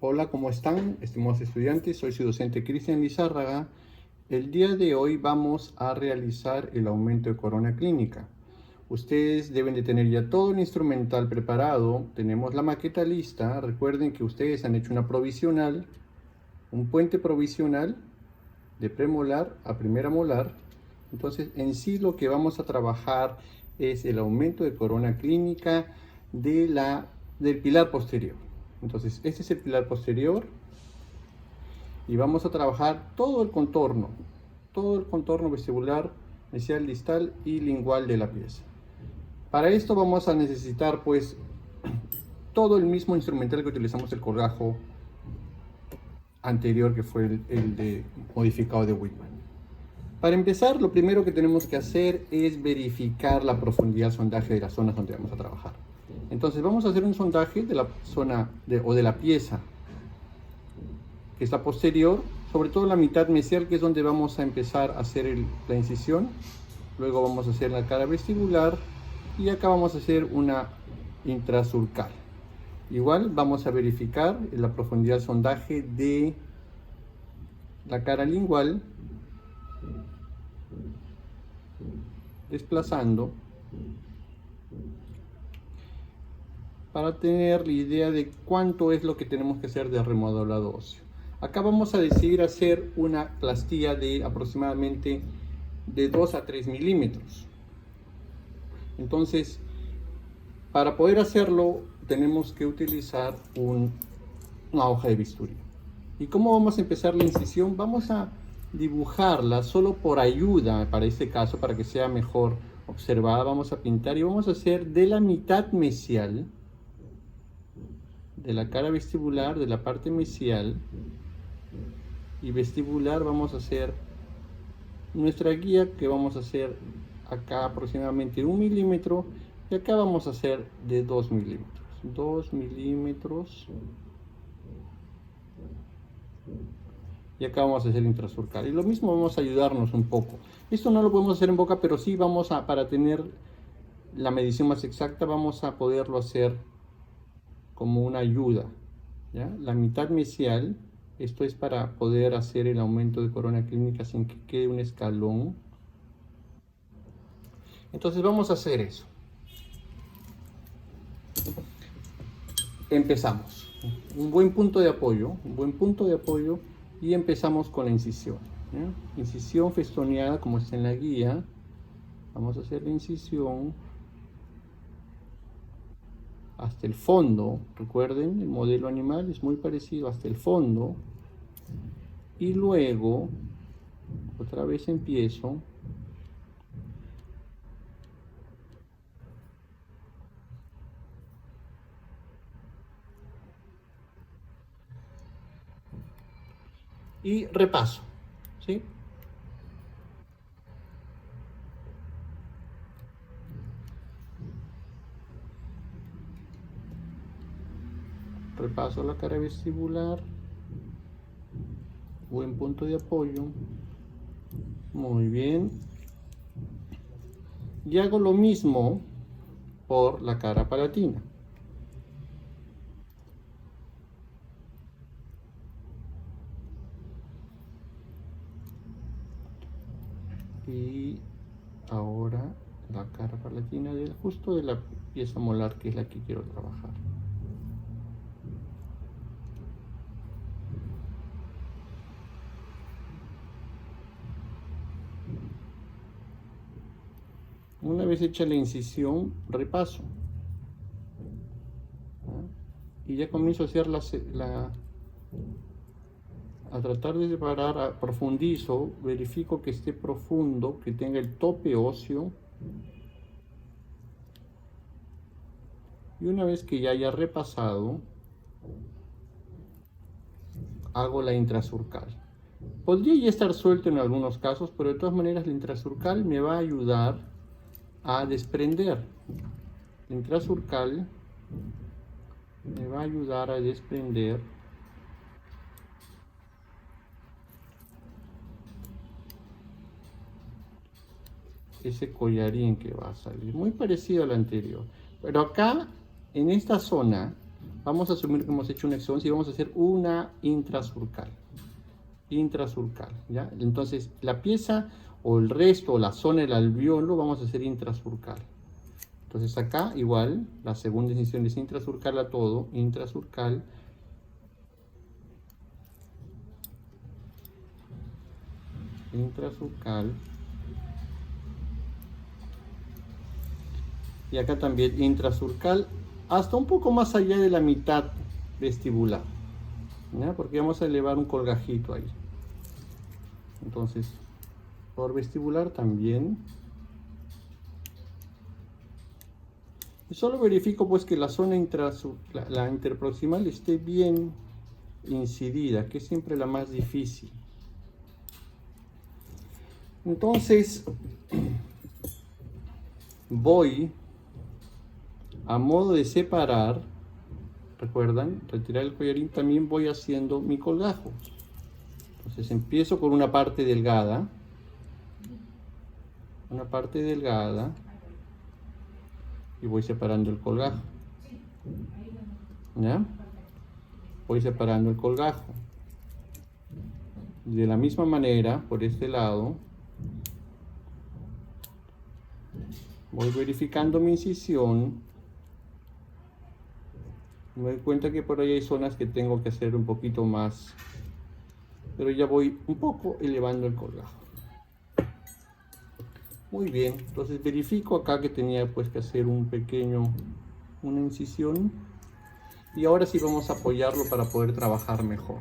Hola, ¿cómo están, estimados estudiantes? Soy su docente Cristian Lizárraga. El día de hoy vamos a realizar el aumento de corona clínica. Ustedes deben de tener ya todo el instrumental preparado. Tenemos la maqueta lista. Recuerden que ustedes han hecho una provisional, un puente provisional de premolar a primera molar. Entonces, en sí lo que vamos a trabajar es el aumento de corona clínica del pilar posterior. Entonces, este es el pilar posterior y vamos a trabajar todo el contorno vestibular, mesial, distal y lingual de la pieza. Para esto vamos a necesitar pues todo el mismo instrumental que utilizamos el colgajo anterior, que fue el de modificado de Whitman. Para empezar, lo primero que tenemos que hacer es verificar la profundidad de sondaje de las zonas donde vamos a trabajar. Entonces vamos a hacer un sondaje de la zona o de la pieza que está posterior, sobre todo la mitad mesial, que es donde vamos a empezar a hacer la incisión. Luego vamos a hacer la cara vestibular y acá vamos a hacer una intrasurcal. Igual vamos a verificar la profundidad de sondaje de la cara lingual, desplazando para tener la idea de cuánto es lo que tenemos que hacer de remodelado óseo. Acá vamos a decidir hacer una plastilla de aproximadamente de 2 a 3 milímetros. Entonces, para poder hacerlo tenemos que utilizar una hoja de bisturí. ¿Y cómo vamos a empezar la incisión? Vamos a dibujarla solo por ayuda, para este caso, para que sea mejor observada. Vamos a pintar y vamos a hacer de la mitad mesial, de la cara vestibular, de la parte mesial y vestibular, vamos a hacer nuestra guía, que vamos a hacer acá aproximadamente 1 milímetro, y acá vamos a hacer de 2 milímetros. 2 milímetros. Y acá vamos a hacer intrasurcal. Y lo mismo, vamos a ayudarnos un poco. Esto no lo podemos hacer en boca, pero sí vamos a, para tener la medición más exacta, vamos a poderlo hacer como una ayuda, ¿ya? La mitad mesial, esto es para poder hacer el aumento de corona clínica sin que quede un escalón. Entonces vamos a hacer eso. Empezamos. Un buen punto de apoyo, y empezamos con la incisión, ¿ya? Incisión festoneada, como está en la guía. Vamos a hacer la incisión hasta el fondo. Recuerden, el modelo animal es muy parecido, hasta el fondo. Y luego, otra vez empiezo y repaso, ¿sí? Repaso la cara vestibular, buen punto de apoyo, muy bien, y hago lo mismo por la cara palatina. Y ahora la cara palatina justo de la pieza molar, que es la que quiero trabajar. Una vez hecha la incisión, repaso. Y ya comienzo a hacer a tratar de separar, profundizo, verifico que esté profundo, que tenga el tope óseo. Y una vez que ya haya repasado, hago la intrasurcal. Podría ya estar suelto en algunos casos, pero de todas maneras la intrasurcal me va a ayudar a desprender. La intrasurcal me va a ayudar a desprender ese collarín que va a salir, muy parecido al anterior. Pero acá, en esta zona, Vamos a asumir que hemos hecho una exodoncia y vamos a hacer una intrasurcal. Intrasurcal, ¿ya? Entonces, la pieza o el resto o la zona del alveolo vamos a hacer intrasurcal. Entonces acá igual, la segunda incisión es intrasurcal a todo, intrasurcal. Intrasurcal. Y acá también intrasurcal, hasta un poco más allá de la mitad vestibular, ¿ya? Porque vamos a elevar un colgajito ahí. Entonces, por vestibular también. Y solo verifico pues que la zona la interproximal esté bien incidida, que es siempre la más difícil. Entonces, voy a modo de separar, recuerdan, retirar el collarín, también voy haciendo mi colgajo. Entonces empiezo con una parte delgada, y voy separando el colgajo, ¿ya? Voy separando el colgajo. De la misma manera, por este lado, voy verificando mi incisión. Me doy cuenta que por ahí hay zonas que tengo que hacer un poquito más, pero ya voy un poco elevando el colgajo. Muy bien, entonces verifico acá que tenía pues que hacer una incisión, y ahora sí vamos a apoyarlo para poder trabajar mejor.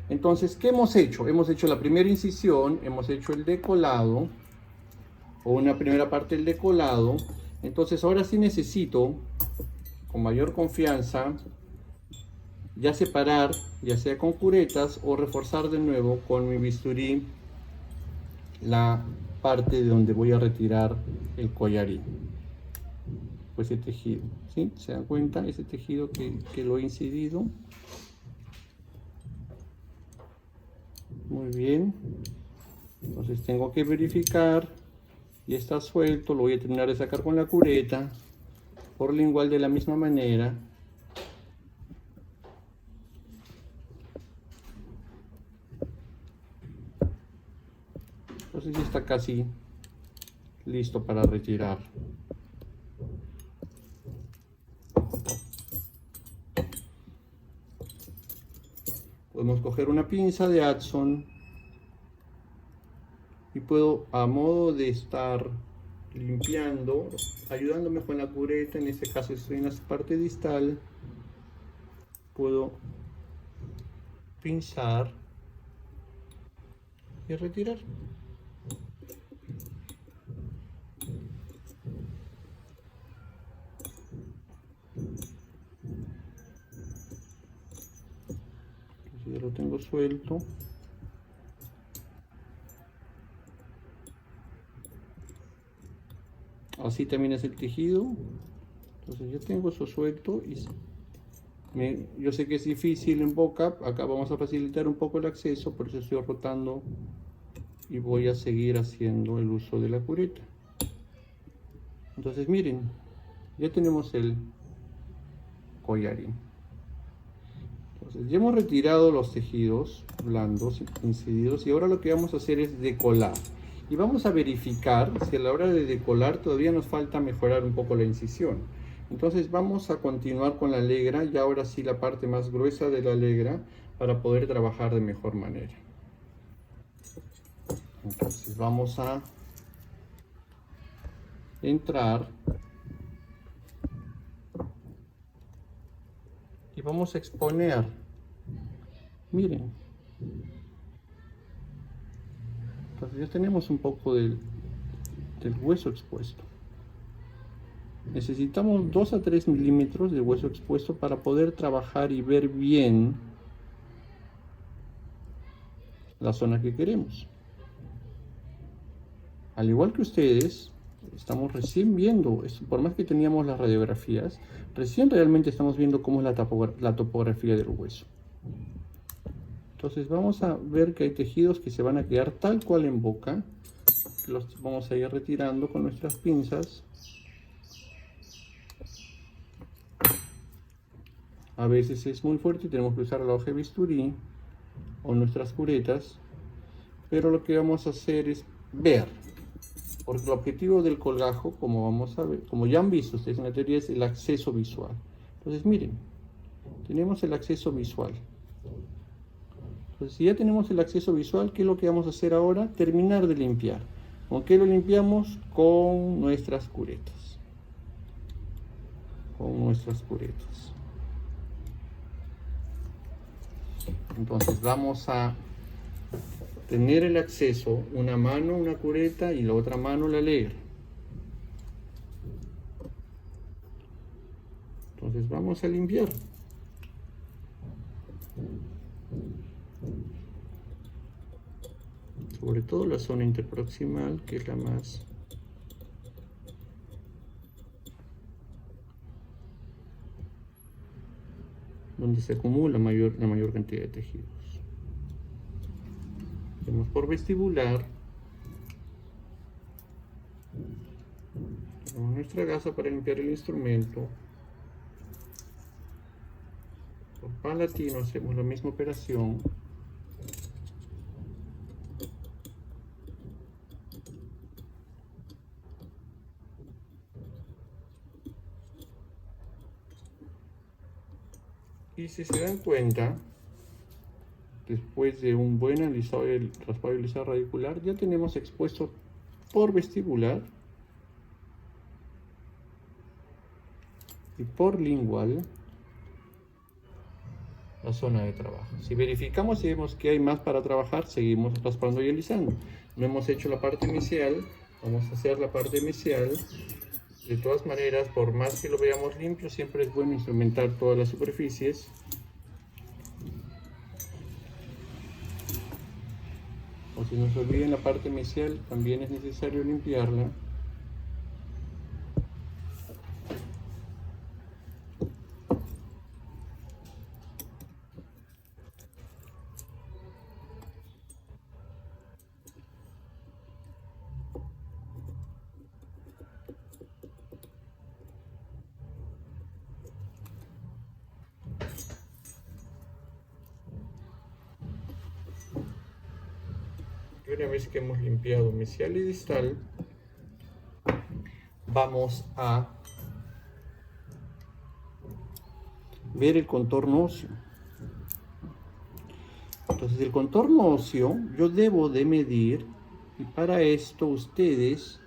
Entonces, ¿qué hemos hecho? Hemos hecho la primera incisión, hemos hecho el decolado, o una primera parte del decolado. Entonces ahora sí necesito, con mayor confianza, ya separar, ya sea con curetas o reforzar de nuevo con mi bisturí la parte de donde voy a retirar el collarín, pues el tejido, ¿sí? ¿Se dan cuenta? Ese tejido que lo he incidido. Muy bien. Entonces tengo que verificar y está suelto, lo voy a terminar de sacar con la cureta, por igual de la misma manera. Entonces ya está casi listo para retirar. Podemos coger una pinza de Adson y puedo, a modo de estar limpiando, ayudándome con la cureta, en este caso estoy en la parte distal, puedo pinzar y retirar. Ya lo tengo suelto. Así también es el tejido. Entonces ya tengo eso suelto y yo sé que es difícil en boca. Acá vamos a facilitar un poco el acceso, por eso estoy rotando y voy a seguir haciendo el uso de la cureta. Entonces miren, ya tenemos el collarín. Entonces ya hemos retirado los tejidos blandos incididos y ahora lo que vamos a hacer es decolar. Y vamos a verificar si a la hora de decolar todavía nos falta mejorar un poco la incisión. Entonces vamos a continuar con la legra y ahora sí la parte más gruesa de la legra para poder trabajar de mejor manera. Entonces vamos a entrar y vamos a exponer. Miren. Entonces ya tenemos un poco del hueso expuesto. Necesitamos 2 a 3 milímetros de hueso expuesto para poder trabajar y ver bien la zona que queremos. Al igual que ustedes, estamos recién viendo, por más que teníamos las radiografías, recién realmente estamos viendo cómo es la topografía del hueso. Entonces vamos a ver que hay tejidos que se van a quedar tal cual en boca. Los vamos a ir retirando con nuestras pinzas. A veces es muy fuerte y tenemos que usar la hoja de bisturí o nuestras curetas, pero lo que vamos a hacer es ver, porque el objetivo del colgajo, como vamos a ver, como ya han visto ustedes en la teoría, es el acceso visual. Entonces miren, tenemos el acceso visual. Entonces si ya tenemos el acceso visual, ¿qué es lo que vamos a hacer ahora? Terminar de limpiar. ¿Con qué lo limpiamos? Con nuestras curetas. Con nuestras curetas. Entonces vamos a tener el acceso, una mano una cureta y la otra mano la alegre. Entonces vamos a limpiar. Sobre todo la zona interproximal, que es la más donde se acumula la mayor cantidad de tejidos. Hacemos por vestibular. Tenemos nuestra gasa para limpiar el instrumento. Por palatino hacemos la misma operación. Y si se dan cuenta, después de un buen alisado y raspado y alisado radicular, ya tenemos expuesto por vestibular y por lingual la zona de trabajo. Si verificamos y vemos que hay más para trabajar, seguimos raspando y alisando. No hemos hecho la parte inicial, vamos a hacer la parte inicial. De todas maneras, por más que lo veamos limpio, siempre es bueno instrumentar todas las superficies. O si no se olviden la parte inicial, también es necesario limpiarla. Y una vez que hemos limpiado mesial y distal, vamos a ver el contorno óseo. Entonces el contorno óseo yo debo de medir, y para esto ustedes,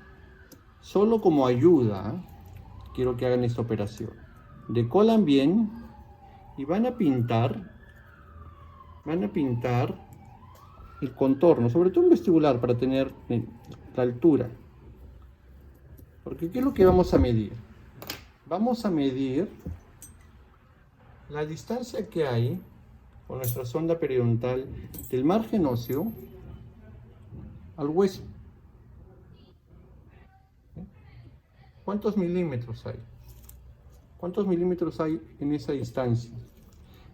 solo como ayuda, quiero que hagan esta operación. Decolan bien y van a pintar el contorno, sobre todo en vestibular, para tener la altura. Porque ¿qué es lo que vamos a medir? Vamos a medir la distancia que hay con nuestra sonda periodontal del margen óseo al hueso. ¿Cuántos milímetros hay? ¿Cuántos milímetros hay en esa distancia?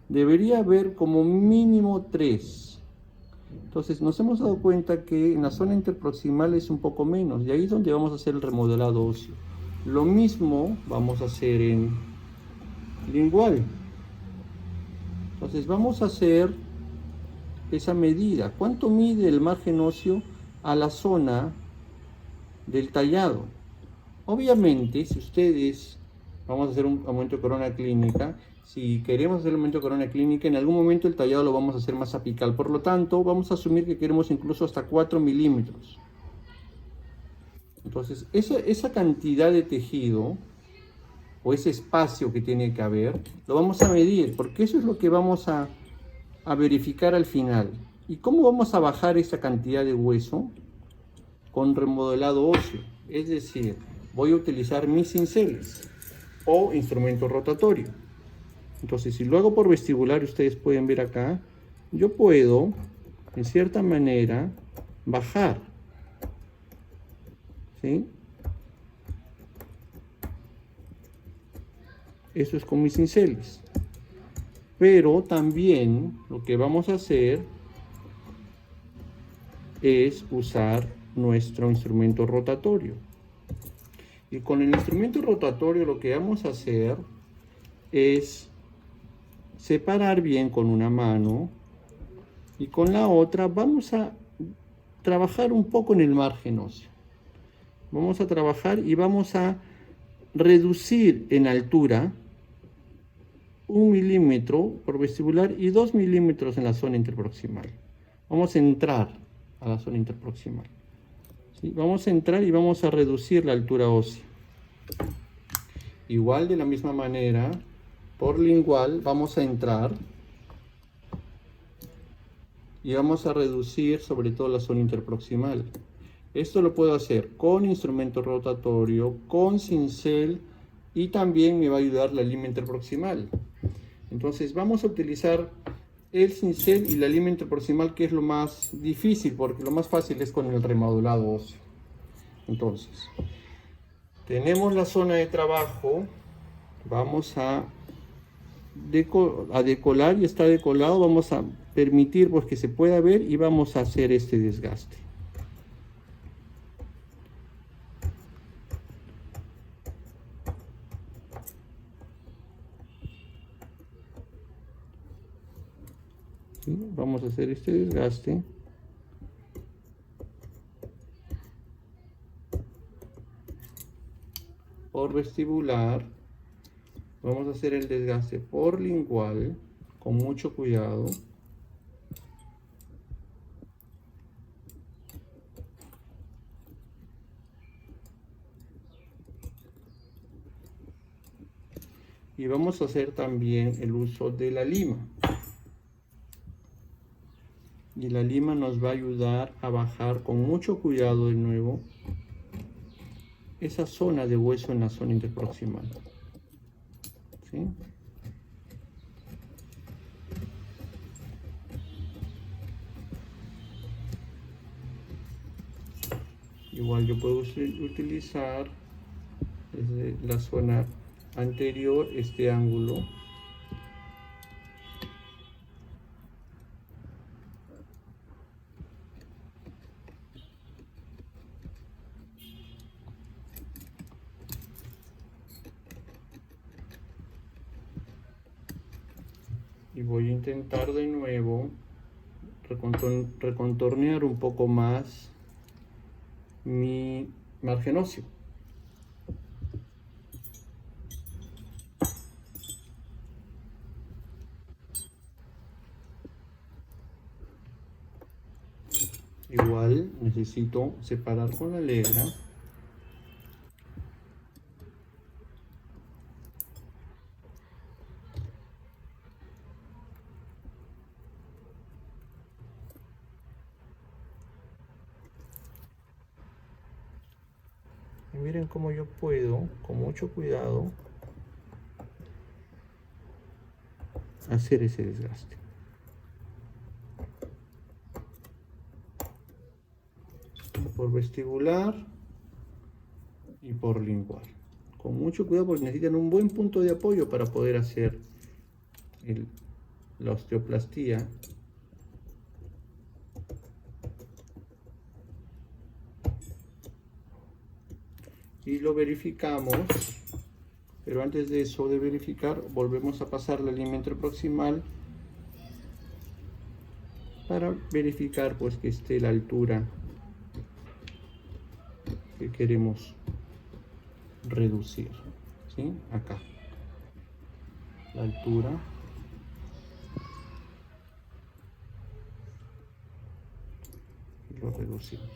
Debería haber como mínimo 3. Entonces nos hemos dado cuenta que en la zona interproximal es un poco menos, y ahí es donde vamos a hacer el remodelado óseo. Lo mismo vamos a hacer en lingual. Entonces vamos a hacer esa medida. ¿Cuánto mide el margen óseo a la zona del tallado? Obviamente, si ustedes, vamos a hacer un aumento de corona clínica, si queremos hacer un aumento de corona clínica, en algún momento el tallado lo vamos a hacer más apical. Por lo tanto, vamos a asumir que queremos incluso hasta 4 milímetros. Entonces, esa cantidad de tejido, o ese espacio que tiene que haber, lo vamos a medir, porque eso es lo que vamos a verificar al final. ¿Y cómo vamos a bajar esa cantidad de hueso? Con remodelado óseo. Es decir, voy a utilizar mis cinceles o instrumento rotatorio. Entonces, si lo hago por vestibular, ustedes pueden ver acá, yo puedo, en cierta manera, bajar. ¿Sí? Eso es con mis cinceles. Pero también lo que vamos a hacer es usar nuestro instrumento rotatorio. Y con el instrumento rotatorio lo que vamos a hacer es separar bien con una mano y con la otra vamos a trabajar un poco en el margen óseo. Vamos a trabajar y vamos a reducir en altura 1 milímetro por vestibular y 2 milímetros en la zona interproximal. Vamos a entrar a la zona interproximal. ¿Sí? Vamos a entrar y vamos a reducir la altura ósea. Igual de la misma manera, por lingual vamos a entrar y vamos a reducir sobre todo la zona interproximal. Esto lo puedo hacer con instrumento rotatorio, con cincel y también me va a ayudar la lima interproximal. Entonces vamos a utilizar el cincel y la lima interproximal, que es lo más difícil, porque lo más fácil es con el remodelado óseo. Entonces, tenemos la zona de trabajo, vamos a decolar y está decolado, vamos a permitir pues que se pueda ver y vamos a hacer este desgaste. ¿Sí? Vamos a hacer este desgaste. Por vestibular, vamos a hacer el desgaste por lingual, con mucho cuidado. Y vamos a hacer también el uso de la lima. Y la lima nos va a ayudar a bajar con mucho cuidado de nuevo esa zona de hueso en la zona interproximal. ¿Sí? Igual yo puedo utilizar desde la zona anterior este ángulo. Y voy a intentar de nuevo recontornear un poco más mi margen óseo. Igual necesito separar con la legra. Y miren cómo yo puedo, con mucho cuidado, hacer ese desgaste. Por vestibular y por lingual. Con mucho cuidado porque necesitan un buen punto de apoyo para poder hacer la osteoplastía. Y lo verificamos, pero antes de eso, de verificar, volvemos a pasar la línea interproximal para verificar pues que esté la altura que queremos reducir. ¿Sí? Acá la altura y lo reducimos.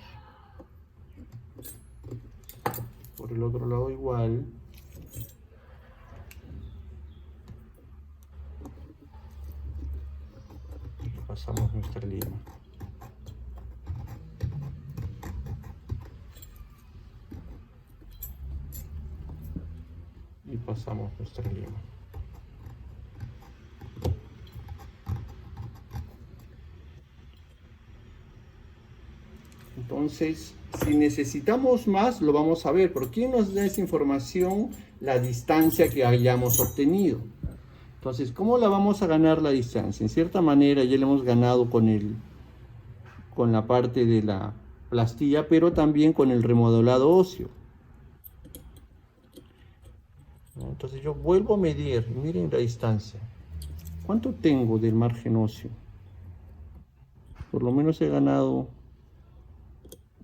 Por el otro lado igual. Pasamos nuestra lima. Y pasamos nuestra lima. Entonces, si necesitamos más, lo vamos a ver. ¿Por qué nos da esa información? La distancia que hayamos obtenido. Entonces, ¿cómo la vamos a ganar la distancia? En cierta manera ya la hemos ganado con la parte de la plastilla, pero también con el remodelado óseo. Entonces yo vuelvo a medir, miren la distancia. ¿Cuánto tengo del margen óseo? Por lo menos he ganado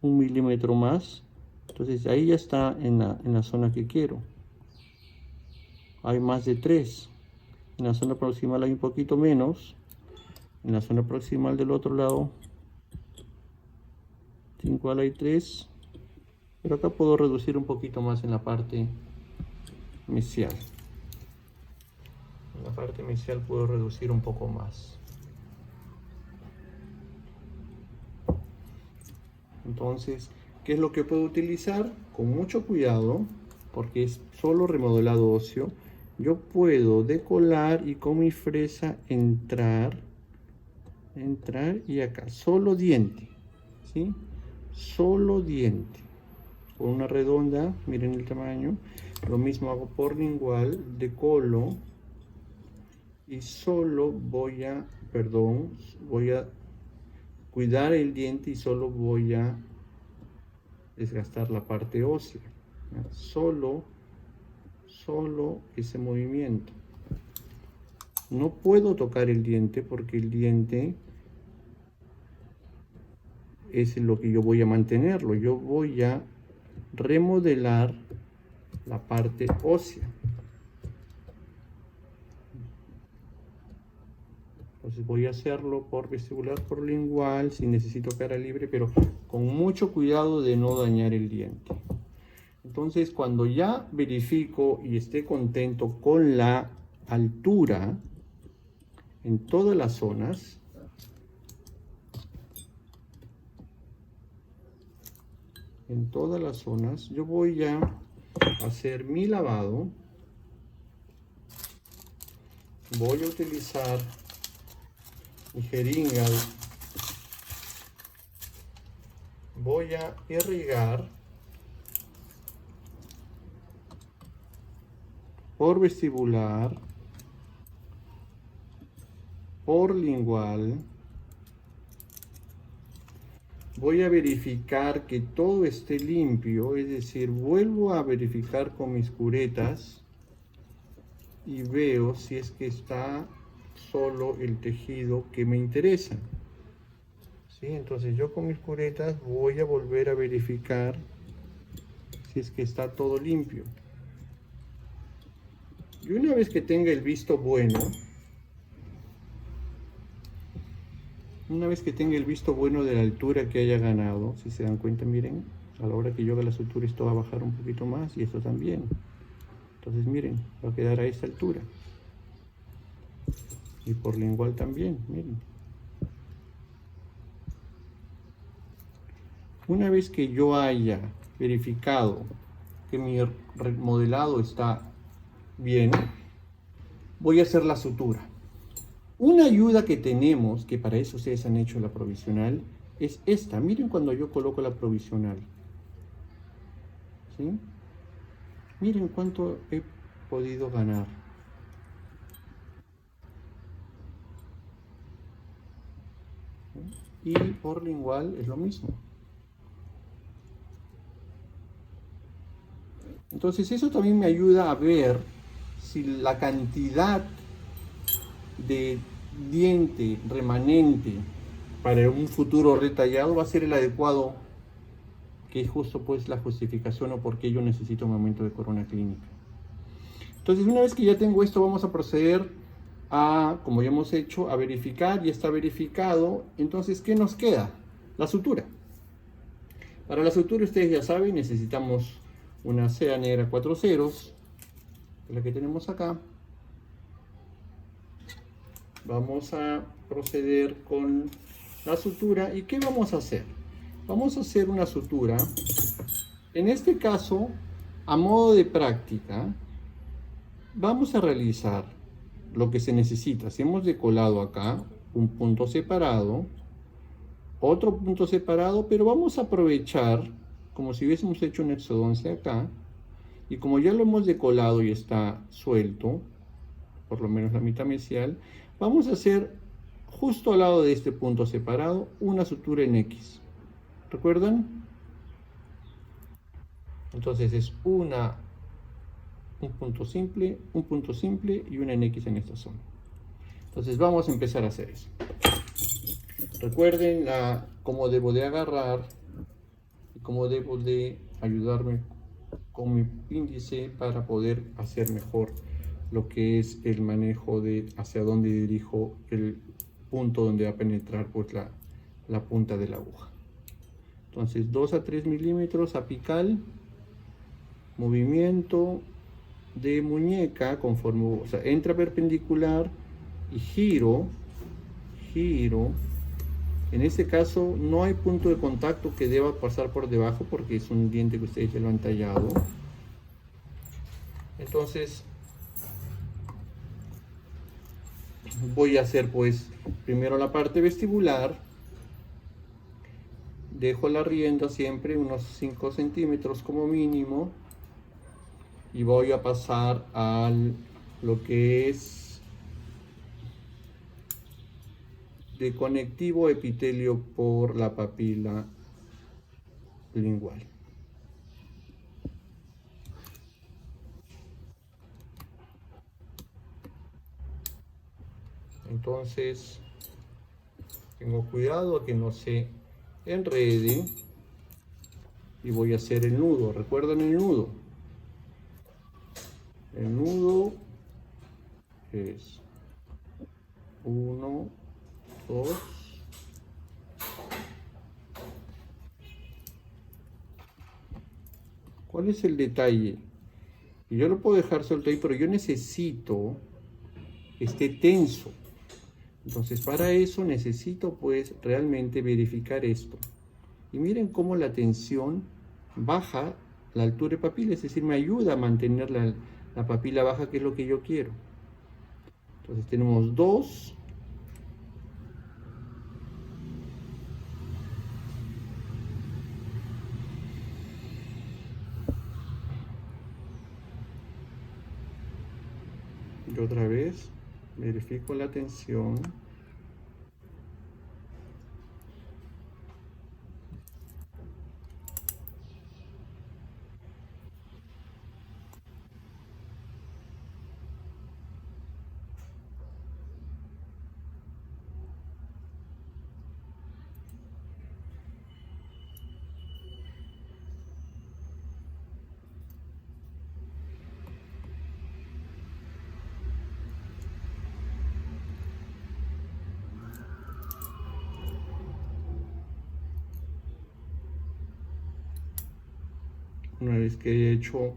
1 milímetro más. Entonces ahí ya está en la zona que quiero. Hay más de 3. En la zona proximal hay un poquito menos. En la zona proximal del otro lado, igual hay 3. Pero acá puedo reducir un poquito más en la parte mesial. En la parte mesial puedo reducir un poco más. Entonces, ¿qué es lo que puedo utilizar? Con mucho cuidado, porque es solo remodelado óseo. Yo puedo decolar y con mi fresa entrar y acá, solo diente, ¿sí? Solo diente. Con una redonda, miren el tamaño. Lo mismo hago por lingual, decolo y solo voy a cuidar el diente y solo voy a desgastar la parte ósea. Solo ese movimiento. No puedo tocar el diente porque el diente es lo que yo voy a mantenerlo. Yo voy a remodelar la parte ósea. Entonces voy a hacerlo por vestibular, por lingual, si necesito cara libre, pero con mucho cuidado de no dañar el diente. Entonces cuando ya verifico y esté contento con la altura en todas las zonas, yo voy a hacer mi lavado. Voy a utilizar mi jeringa, voy a irrigar por vestibular, por lingual. Voy a verificar que todo esté limpio, es decir, vuelvo a verificar con mis curetas y veo si es que está solo el tejido que me interesa. ¿Sí? Entonces yo con mis curetas voy a volver a verificar si es que está todo limpio. Y una vez que tenga el visto bueno, de la altura que haya ganado, si se dan cuenta, miren, a la hora que yo haga la sutura esto va a bajar un poquito más y esto también. Entonces miren, va a quedar a esta altura. Y por lingual también, miren. Una vez que yo haya verificado que mi remodelado está bien, voy a hacer la sutura. Una ayuda que tenemos, que para eso ustedes han hecho la provisional, es esta. Miren cuando yo coloco la provisional. ¿Sí? Miren cuánto he podido ganar. Y por lingual es lo mismo. Entonces eso también me ayuda a ver si la cantidad de diente remanente para un futuro retallado va a ser el adecuado, que es justo pues la justificación o por qué yo necesito un aumento de corona clínica. Entonces una vez que ya tengo esto, vamos a proceder a, como ya hemos hecho, a verificar. Ya está verificado. Entonces, ¿qué nos queda? La sutura. Para la sutura, ustedes ya saben, necesitamos una seda negra 4 ceros, la que tenemos acá. Vamos a proceder con la sutura. ¿Y qué vamos a hacer? Vamos a hacer una sutura. En este caso, a modo de práctica, vamos a realizar lo que se necesita. Si hemos decolado acá un punto separado, otro punto separado, pero vamos a aprovechar como si hubiésemos hecho una exodoncia acá, y como ya lo hemos decolado y está suelto, por lo menos la mitad mesial, vamos a hacer justo al lado de este punto separado una sutura en X. ¿Recuerdan? Entonces es un punto simple y una en X en esta zona. Entonces vamos a empezar a hacer eso. Recuerden cómo debo de agarrar y cómo debo de ayudarme con mi índice para poder hacer mejor lo que es el manejo de hacia dónde dirijo el punto donde va a penetrar pues la punta de la aguja. Entonces 2 a 3 milímetros apical, movimiento de muñeca conforme, o sea, entra perpendicular y giro. En este caso no hay punto de contacto que deba pasar por debajo porque es un diente que ustedes ya lo han tallado. Entonces voy a hacer pues primero la parte vestibular. Dejo la rienda siempre unos 5 centímetros como mínimo. Y voy a pasar a lo que es de conectivo epitelio por la papila lingual. Entonces tengo cuidado a que no se enrede y voy a hacer el nudo. ¿Recuerdan el nudo? El nudo es 1, 2, ¿cuál es el detalle? Yo lo puedo dejar suelto ahí, pero yo necesito que esté tenso. Entonces para eso necesito pues realmente verificar esto. Y miren cómo la tensión baja la altura de papila, es decir, me ayuda a mantener la papila baja, que es lo que yo quiero. Entonces tenemos 2. Y otra vez verifico la tensión. Una vez que he hecho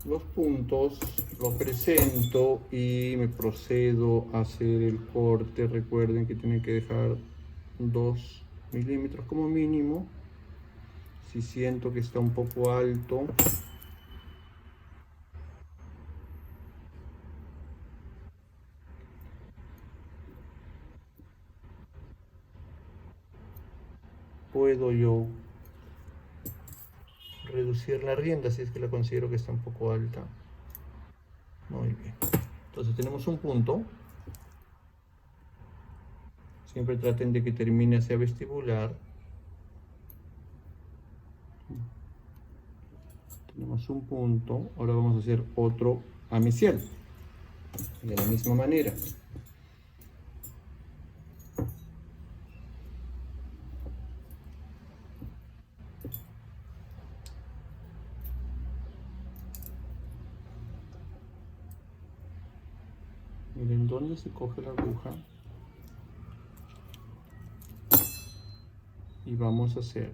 los puntos, lo presento y me procedo a hacer el corte. Recuerden que tienen que dejar 2 milímetros como mínimo. Si siento que está un poco alto, puedo yo reducir la rienda si es que la considero que está un poco alta. Muy bien. Entonces tenemos un punto. Siempre traten de que termine hacia vestibular. Tenemos un punto. Ahora vamos a hacer otro amicial. De la misma manera. Miren dónde se coge la aguja. Y vamos a hacer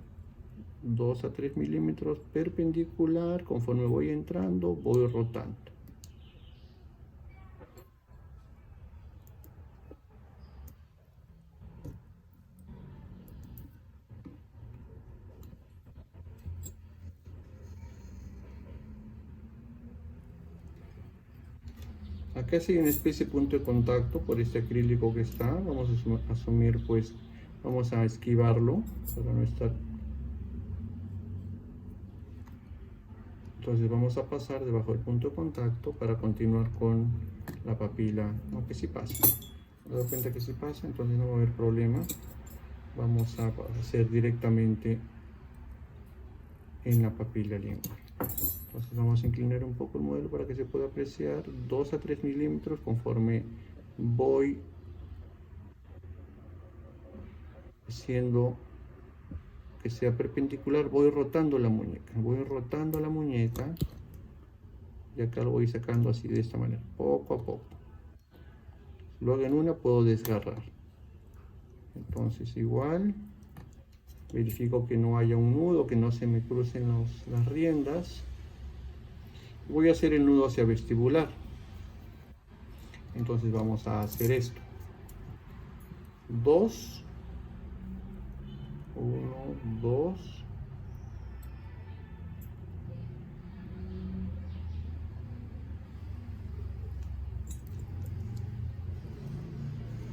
2 a 3 milímetros perpendicular. Conforme voy entrando, voy rotando. Acá sí hay una especie de punto de contacto por este acrílico que está. Vamos a asumir pues, vamos a esquivarlo para no estar. Entonces vamos a pasar debajo del punto de contacto para continuar con la papila, aunque sí pasa. Me doy cuenta que sí pasa, entonces no va a haber problema. Vamos a hacer directamente en la papila lingual. Entonces vamos a inclinar un poco el modelo para que se pueda apreciar 2 a 3 milímetros conforme voy haciendo que sea perpendicular, voy rotando la muñeca, y acá lo voy sacando así de esta manera, poco a poco. Luego en una puedo desgarrar. Entonces igual verifico que no haya un nudo, que no se me crucen las riendas. Voy a hacer el nudo hacia vestibular. Entonces vamos a hacer esto. 2, 1, 2.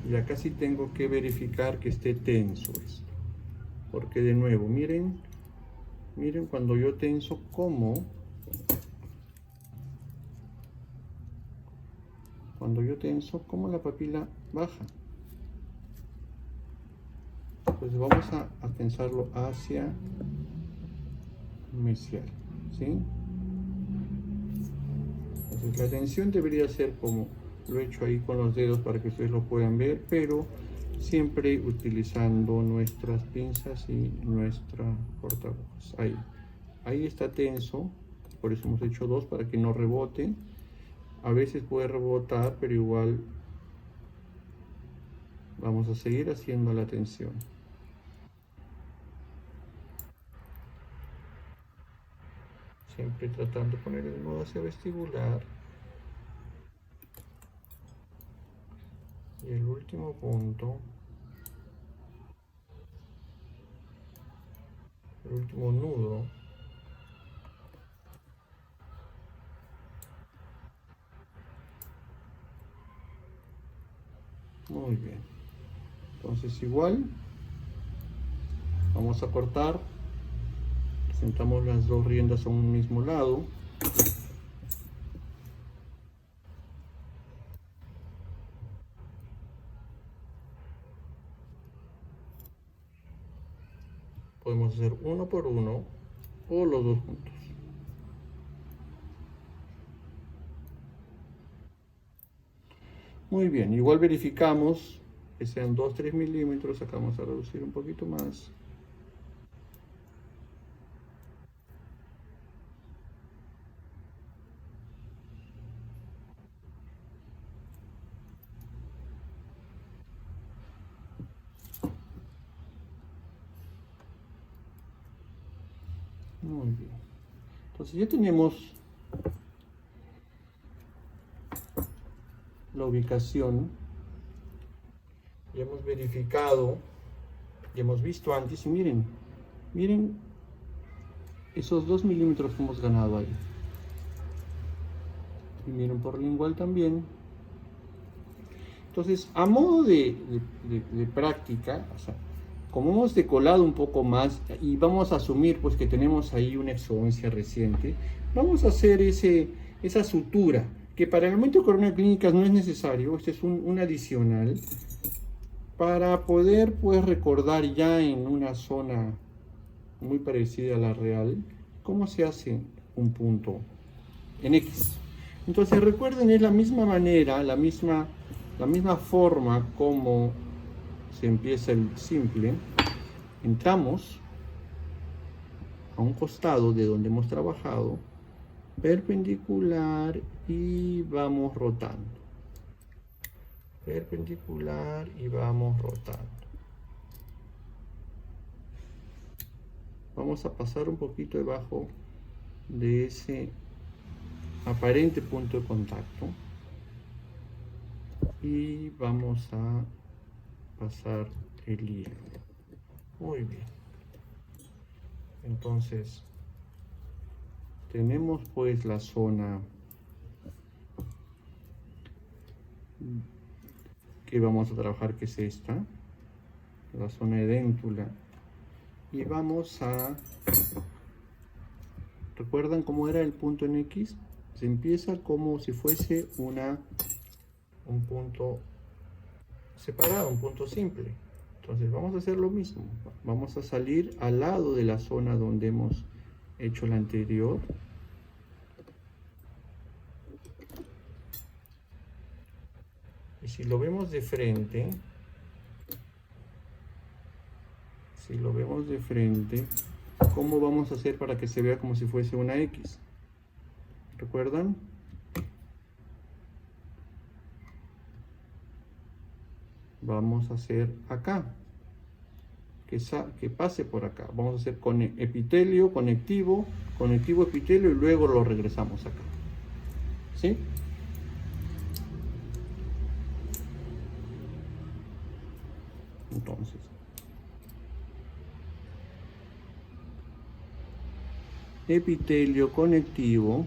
Y acá sí tengo que verificar que esté tenso esto. Porque de nuevo, miren cuando yo tenso cómo la papila baja. Entonces vamos a tensarlo hacia mesial, ¿sí? Entonces la tensión debería ser como lo he hecho ahí con los dedos para que ustedes lo puedan ver, pero siempre utilizando nuestras pinzas y nuestra cortahojas. Ahí está tenso, por eso hemos hecho 2 para que no rebote. A veces puede rebotar, pero igual vamos a seguir haciendo la tensión. Siempre tratando de poner el nudo hacia vestibular. Y el último punto, el último nudo, muy bien. Entonces igual vamos a cortar, sentamos las dos riendas a un mismo lado. Podemos hacer uno por uno o los dos juntos. Muy bien, igual verificamos que sean 2-3 milímetros, acá vamos a reducir un poquito más. Muy bien, entonces ya tenemos la ubicación, ya hemos verificado, ya hemos visto antes y miren esos 2 milímetros que hemos ganado ahí. Y miren por lingual también. Entonces, a modo de práctica, o sea, como hemos decolado un poco más y vamos a asumir pues que tenemos ahí una exodoncia reciente, vamos a hacer esa sutura, que para el aumento de coronas clínicas no es necesario, este es un adicional, para poder pues recordar ya en una zona muy parecida a la real, cómo se hace un punto en X. Entonces recuerden, es la misma manera, la misma forma como se empieza el simple. Entramos a un costado de donde hemos trabajado, perpendicular, y vamos rotando. Perpendicular y vamos rotando. Vamos a pasar un poquito debajo de ese aparente punto de contacto y vamos a pasar el hilo. Muy bien. Entonces tenemos pues la zona que vamos a trabajar, que es esta, la zona de déntula, y vamos a, ¿recuerdan cómo era el punto en X? Se empieza como si fuese un punto separado, un punto simple. Entonces vamos a hacer lo mismo, vamos a salir al lado de la zona donde hemos hecho la anterior. Y si lo vemos de frente, Si lo vemos de frente, ¿cómo vamos a hacer para que se vea como si fuese una X? ¿Recuerdan? Vamos a hacer acá, que pase por acá. Vamos a hacer con epitelio, conectivo, epitelio, y luego lo regresamos acá. ¿Sí? Entonces, epitelio conectivo.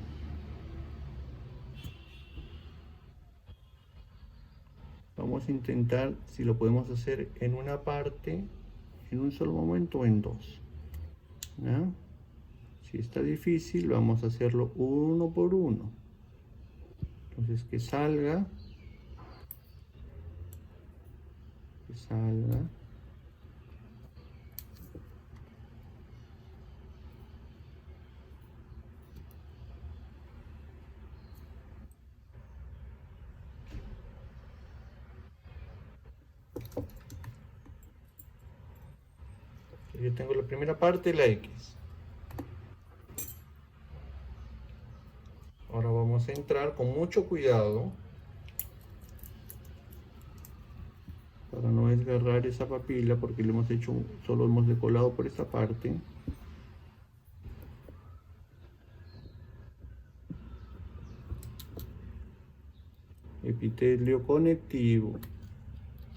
Vamos a intentar si lo podemos hacer en una parte, en un solo momento o en dos. ¿Ya? Si está difícil, vamos a hacerlo uno por uno. Entonces que salga. Que salga. Yo tengo la primera parte, la X. Ahora vamos a entrar con mucho cuidado para no desgarrar esa papila, porque le hemos hecho, solo hemos decolado por esta parte. Epitelio conectivo.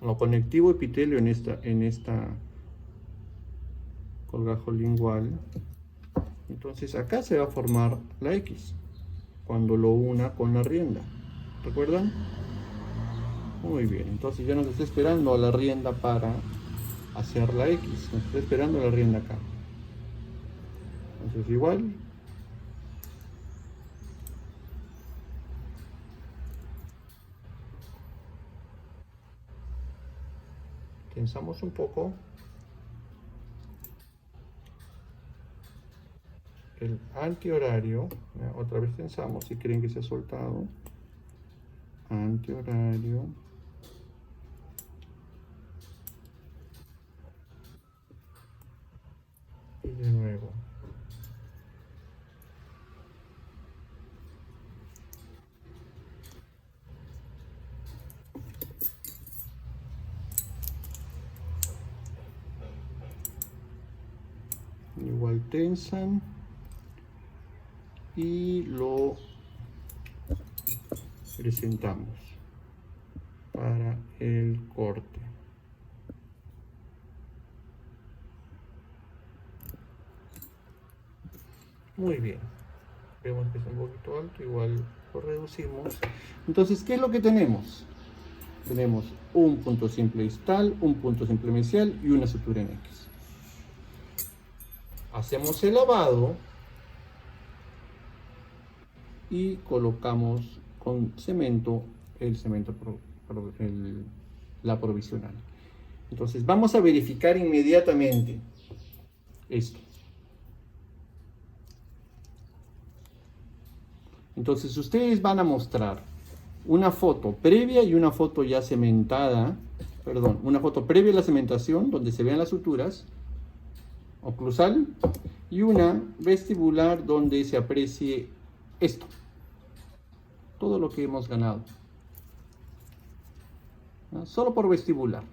No, conectivo epitelio en esta colgajo lingual. Entonces acá se va a formar la X cuando lo una con la rienda. ¿Recuerdan? Muy bien, entonces ya nos está esperando la rienda para hacer la X. Nos está esperando la rienda acá. Entonces igual. Tensamos un poco el antihorario. Otra vez tensamos si creen que se ha soltado. Antihorario. Y de nuevo. Igual tensan y lo presentamos para el corte. Muy bien, vemos que es un poquito alto, igual lo reducimos. Entonces, ¿qué es lo que tenemos? Tenemos un punto simple distal, un punto simple mesial y una sutura en X. Hacemos el lavado y colocamos con cemento la provisional. Entonces vamos a verificar inmediatamente esto. Entonces ustedes van a mostrar una foto previa y una foto ya cementada, perdón, una foto previa a la cementación donde se vean las suturas oclusal y una vestibular donde se aprecie esto, todo lo que hemos ganado, ¿no? Solo por vestibular.